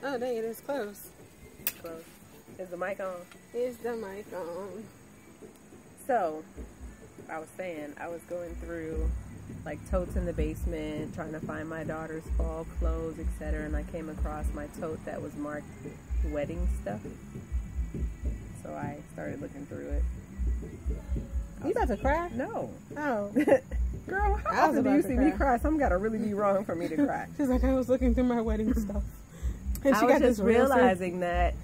Oh, dang, it is close. Close. Is the mic on? Is the mic on? So, I was saying, I was going through like totes in the basement, trying to find my daughter's fall clothes, etc. And I came across my tote that was marked wedding stuff. So I started looking through it. You about to cry? No. Oh. Girl, how often do you see me cry? Something gotta really be wrong for me to cry. She's like, I was looking through my wedding stuff. And I was just realizing that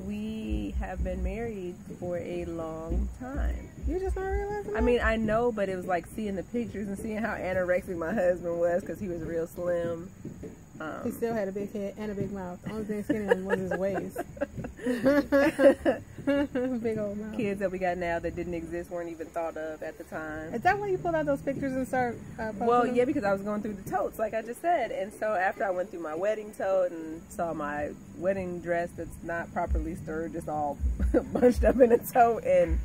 we have been married for a long time. You just not realizing that? I mean, I know, but it was like seeing the pictures and seeing how anorexic my husband was because he was real slim. He still had a big head and a big mouth. The only thing skinny on was his waist. Big old mouth. Kids that we got now that didn't exist, weren't even thought of at the time. Is that why you pulled out those pictures and started posting Well, them? yeah, because I was going through the totes, like I just said. And so after I went through my wedding tote and saw my wedding dress that's not properly stirred, just all bunched up in a tote, and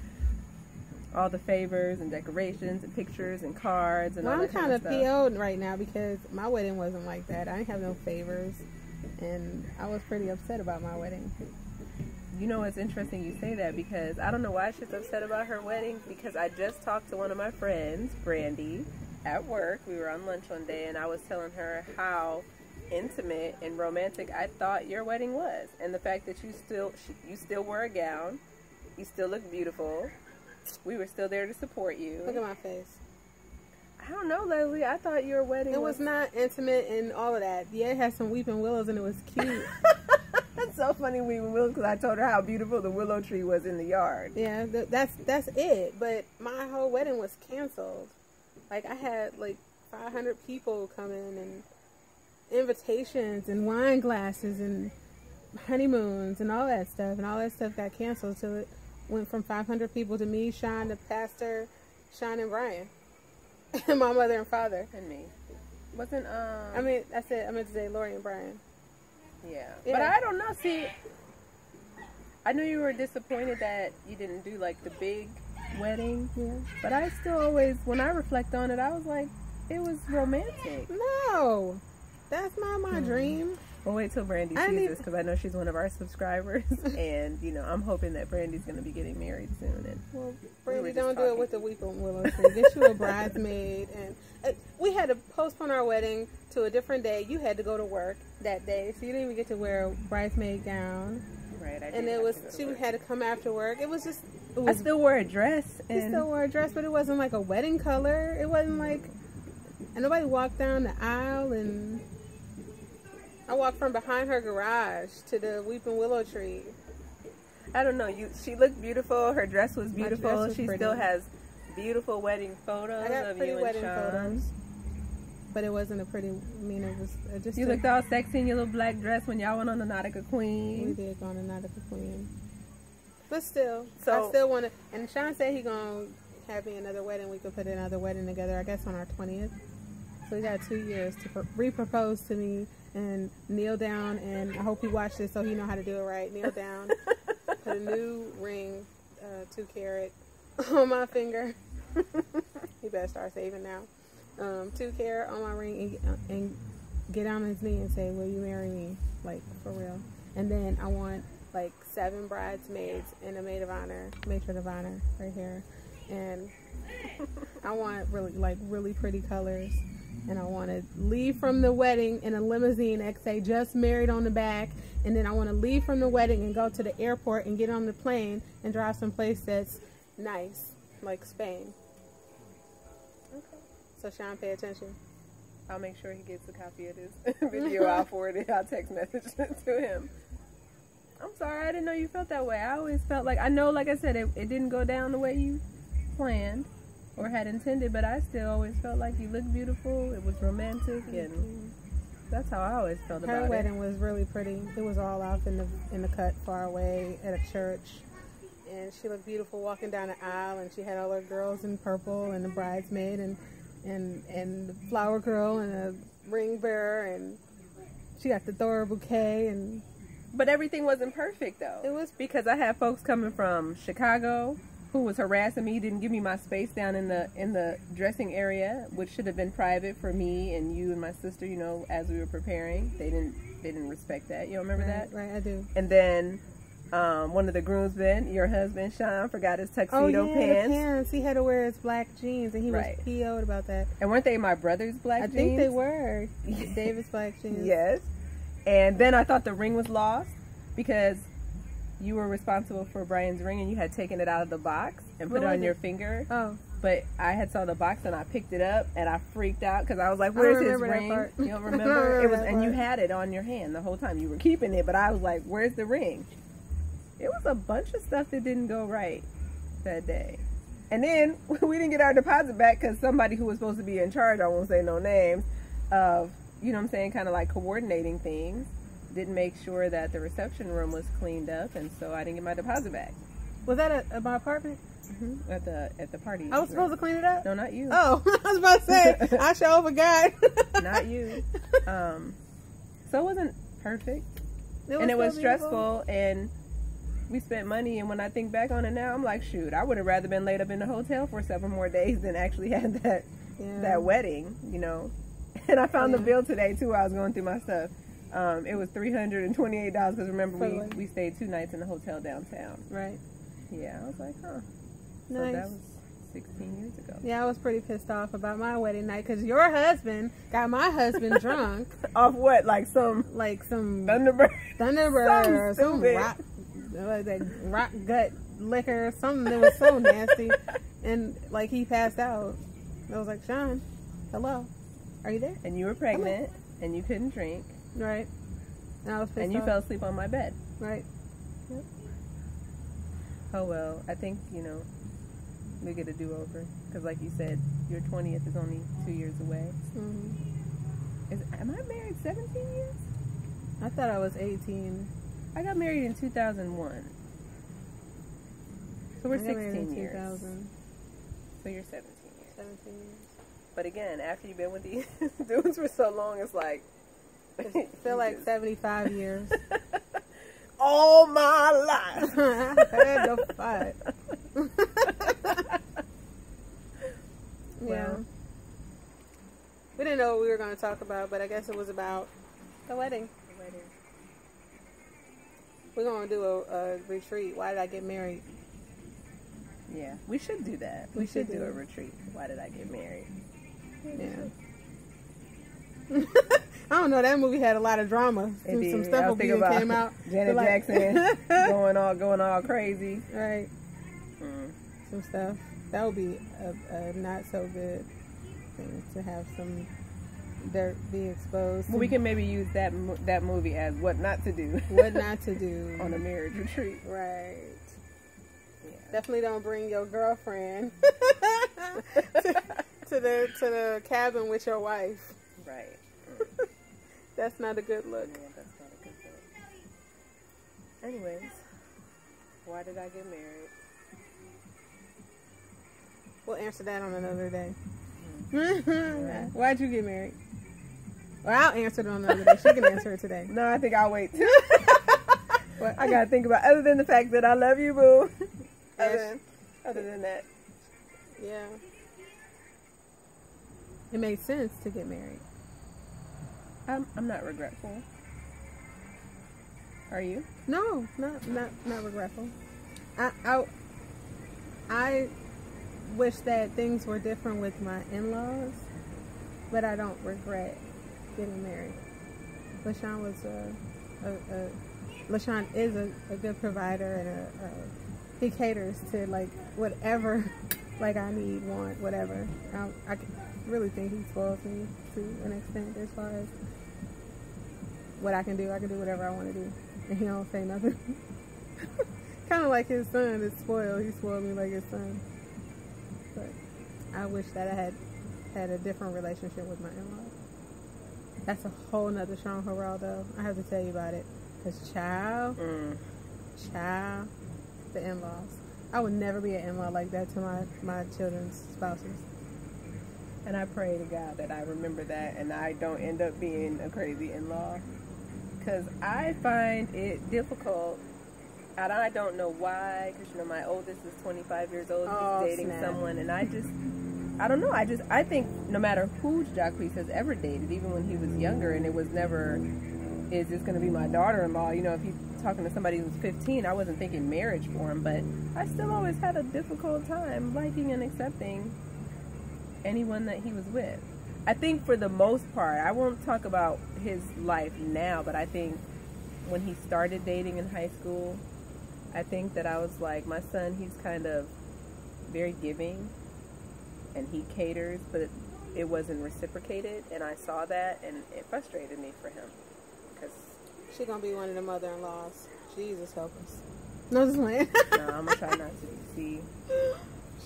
all the favors and decorations and pictures and cards and all that kind of stuff. I'm kind of PO'd right now because my wedding wasn't like that. I didn't have no favors, and I was pretty upset about my wedding. You know, it's interesting you say that because I don't know why she's upset about her wedding, because I just talked to one of my friends, Brandy, at work. We were on lunch one day, and I was telling her how intimate and romantic I thought your wedding was, and the fact that you still wore a gown, you still look beautiful. We were still there to support you. Look at my face. I don't know, Leslie. I thought your wedding was not intimate and all of that. Yeah, it had some weeping willows and it was cute. That's so funny, weeping willows, because I told her how beautiful the willow tree was in the yard. Yeah, that's it. But my whole wedding was canceled. Like, I had like 500 people come in and invitations and wine glasses and honeymoons and all that stuff. And all that stuff got canceled, so it went from 500 people to me, Sean, the pastor, Sean and Brian, and my mother and father, and me. Wasn't I meant to say Laurie and Brian. Yeah, but I don't know. See, I knew you were disappointed that you didn't do like the big wedding. Yeah. But I still always, when I reflect on it, I was like, it was romantic. No, that's not my dream. Well, wait till Brandy sees this, because I know she's one of our subscribers, and you know, I'm hoping that Brandy's going to be getting married soon. And well, Brandy, don't do it with the weeping willow tree. Get you a bridesmaid, and we had to postpone our wedding to a different day. You had to go to work that day, so you didn't even get to wear a bridesmaid gown. Right, and it was she had to come after work. It was just. I still wore a dress. I still wore a dress, but it wasn't like a wedding color. It wasn't like, and nobody walked down the aisle and. I walked from behind her garage to the weeping willow tree. I don't know. She looked beautiful. Her dress was beautiful. She pretty. Still has beautiful wedding photos I got of pretty you wedding and Sean. photos. But it wasn't a pretty. I mean, it was just. You looked all sexy in your little black dress when y'all went on the Nautica Queen. We did go on the Nautica Queen. But still, so I still want to. And Sean said he gonna have me another wedding. We could put another wedding together. I guess on our 20th. So we got 2 years to re-propose to me. And kneel down, and I hope he watched this so he know how to do it right. Kneel down, put a new ring, 2 carat, on my finger. He better start saving now. 2 carat on my ring, and get on his knee and say, "Will you marry me?" Like, for real. And then I want like 7 bridesmaids and a maid of honor, matron of honor, right here. And I want really pretty colors. And I want to leave from the wedding in a limousine that say "just married" on the back. And then I want to leave from the wedding and go to the airport and get on the plane and drive someplace that's nice, like Spain. Okay. So Sean, pay attention. I'll make sure he gets a copy of this video. I'll forward it. I'll text message it to him. I'm sorry. I didn't know you felt that way. I always felt like, I know, like I said, it didn't go down the way you planned or had intended, but I still always felt like you looked beautiful. It was romantic, and that's how I always felt about it. Her wedding was really pretty. It was all off in the cut far away at a church, and she looked beautiful walking down the aisle, and she had all her girls in purple, and the bridesmaid, and the flower girl, and a ring bearer, and she got to throw her bouquet, and. But everything wasn't perfect, though. It was, because I had folks coming from Chicago who was harassing me, didn't give me my space down in the dressing area, which should have been private for me and you and my sister, you know, as we were preparing. They didn't respect that. You don't remember that? Right, I do. And then one of the groomsmen, your husband Sean, forgot his tuxedo pants. The pants. He had to wear his black jeans, and he was PO'd about that. And weren't they my brother's black jeans? I think they were. David's black jeans. Yes. And then I thought the ring was lost because you were responsible for Brian's ring, and you had taken it out of the box and put it on your finger. Oh. But I had saw the box and I picked it up and I freaked out because I was like, "Where's his ring?" You don't remember? It was, and you had it on your hand the whole time. You were keeping it, but I was like, "Where's the ring?" It was a bunch of stuff that didn't go right that day. And then we didn't get our deposit back because somebody who was supposed to be in charge, I won't say no names, of, you know what I'm saying, kind of like coordinating things, didn't make sure that the reception room was cleaned up, and so I didn't get my deposit back. Was that at my apartment? Mm-hmm. At the party. I was supposed to clean it up? No, not you. Oh, I was about to say, I sure forgot. Not you. So it wasn't perfect. It was stressful, and we spent money, and when I think back on it now, I'm like, shoot, I would have rather been laid up in the hotel for 7 more days than actually had that wedding, you know. And I found the bill today, too, while I was going through my stuff. It was $328, because remember, we stayed 2 nights in the hotel downtown. Right. Yeah, I was like, huh. Nice. So that was 16 years ago. Yeah, I was pretty pissed off about my wedding night because your husband got my husband drunk. Off what? Like some Thunderbird or some rock gut liquor or something that was so nasty. And like he passed out. I was like, Sean, hello, are you there? And you were pregnant and you couldn't drink. Right. And I was pissed off. And you fell asleep on my bed. Right. Yep. Oh well, I think, you know, we get a do-over because, like you said, your 20th is only 2 years away. Mm-hmm. Am I married 17 years? I thought I was 18. I got married in 2001. So we're 16 years. 2000. So you're 17 years. 17 years. But again, after you've been with these dudes for so long, it's like... I feel like 75 years. All my life. I had no fight. Yeah. Well, we didn't know what we were going to talk about, but I guess it was about the wedding. We're going to do a retreat. Why did I get married? Yeah, we should do that. We should do a retreat. Why did I get married? Yeah. I don't know. That movie had a lot of drama. Some stuff came out. Janet Jackson going all crazy. Right. Some stuff. That would be a not so good thing to have some dirt be exposed. Well, we can maybe use that movie as what not to do. What not to do on a marriage retreat. Right. Yeah. Definitely don't bring your girlfriend to the cabin with your wife. Right. That's not a good look. Yeah, that's not a good look. Anyways, why did I get married? We'll answer that on another day. Right. Why'd you get married? Well, I'll answer it on another day. She can answer it today. No, I think I'll wait. I gotta think about other than the fact that I love you, boo. Other than that. Yeah. It made sense to get married. I'm not regretful. Are you? No, not regretful. I wish that things were different with my in-laws, but I don't regret getting married. LaShawn LaShawn is a good provider, and he caters to like whatever like I need, want, whatever. I really think he spoils me to an extent as far as what I can do. I can do whatever I want to do, and he don't say nothing. Kind of like his son is spoiled. He spoiled me like his son. But I wish that I had a different relationship with my in-laws. That's a whole nother Sean Geraldo. I have to tell you about it. Because child, the in-laws. I would never be an in-law like that to my children's spouses. And I pray to God that I remember that and I don't end up being a crazy in-law. Because I find it difficult, and I don't know why, because, you know, my oldest is 25 years old, he's dating someone, and I don't know, I think no matter who Jacquees has ever dated, even when he was younger, and it was never is this going to be my daughter-in-law? You know, if he's talking to somebody who's 15, I wasn't thinking marriage for him, but I still always had a difficult time liking and accepting anyone that he was with. I think for the most part, I won't talk about his life now, but I think when he started dating in high school, I think that I was like, my son, he's kind of very giving and he caters, but it wasn't reciprocated, and I saw that, and it frustrated me for him. Cause she gonna be one of the mother-in-laws. Jesus help us. No, just playing. No, I'm gonna try not to. See,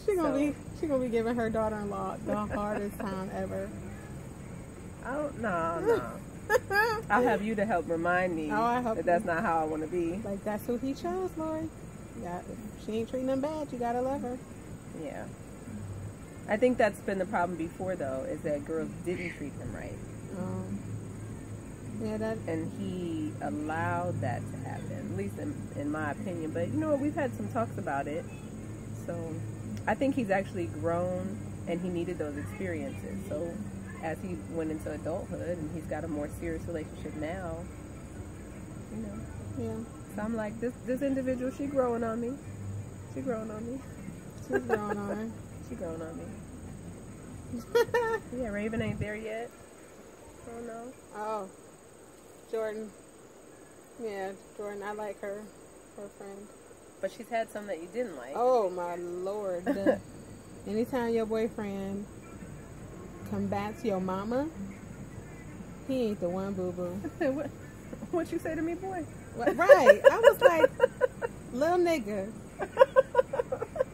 she gonna be giving her daughter-in-law the hardest time ever. No. I'll have you to help remind me that that's not how I want to be. Like, that's who he chose, Laurie. If she ain't treating him bad, you gotta love her. Yeah. I think that's been the problem before, though, is that girls didn't treat him right. Yeah, and he allowed that to happen, at least in my opinion. But you know what? We've had some talks about it. So I think he's actually grown, and he needed those experiences. So as he went into adulthood and he's got a more serious relationship now, you know. Yeah. So I'm like, this individual, she growing on me. She growing on me. She's growing on her. She growing on me. Yeah, Raven ain't there yet. Oh no. Oh, Jordan. Yeah, Jordan. I like her friend. But she's had some that you didn't like. Oh my Lord. Anytime your boyfriend combats your mama, he ain't the one, boo boo. What you say to me, boy? What, right. I was like, little nigga.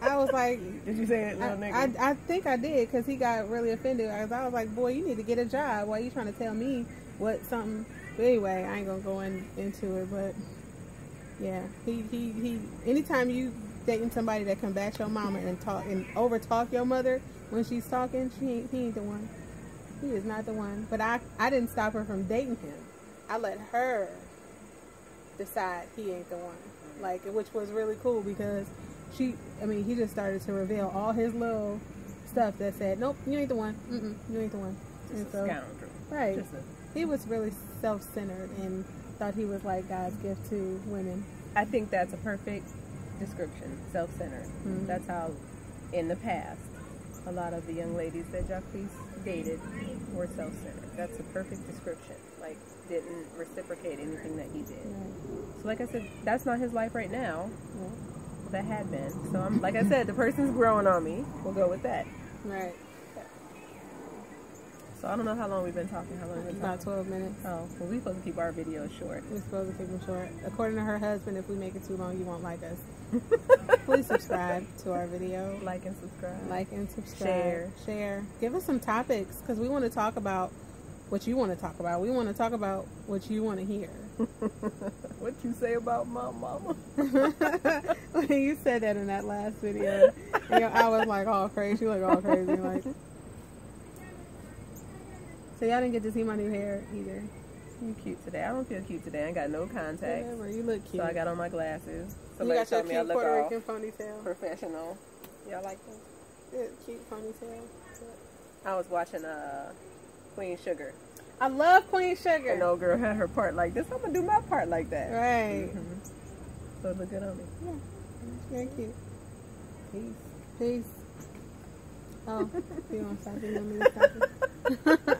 I was like, did you say it, little nigga? I think I did, because he got really offended. I was like, boy, you need to get a job. Why are you trying to tell me what something? But anyway, I ain't gonna go into it. But yeah, he. Anytime you dating somebody that combats your mama and talk and over talk your mother when she's talking, he ain't the one. He is not the one. But I didn't stop her from dating him. I let her decide he ain't the one. Like, which was really cool, because he just started to reveal all his little stuff that said, nope, you ain't the one. You ain't the one. Just a scoundrel. Right. He was really self-centered and thought he was like God's gift to women. I think that's a perfect description, self-centered. Mm-hmm. That's how, in the past, a lot of the young ladies that Jacques dated were self-centered. That's a perfect description. Like, didn't reciprocate anything that he did. Right. So like I said, that's not his life right now. Yeah. That had been. So I'm like I said, the person's growing on me. We'll go with that. Right. Yeah. So I don't know how long we've been talking. About 12 minutes. Oh, well, we're supposed to keep our videos short. We're supposed to keep them short. According to her husband, if we make it too long, you won't like us. Please subscribe to our video. Like and subscribe. Like and subscribe. Share. Give us some topics, because we want to talk about what you want to talk about. We want to talk about what you want to hear. What you say about my mama? When you said that in that last video, I was like all crazy. You look all crazy. Like, so y'all didn't get to see my new hair either. You cute today. I don't feel cute today. I ain't got no contacts. Whatever. You look cute. So I got on my glasses. Somebody told me I look Puerto Rican ponytail. Professional. Y'all like this? Good, cute ponytail. I was watching Queen Sugar. I love Queen Sugar. An old girl had her part like this. I'm gonna do my part like that. Right. Mm-hmm. So it look good on me. Yeah. It's very cute. Peace. Peace. Oh, you want to stop? You want me to stop?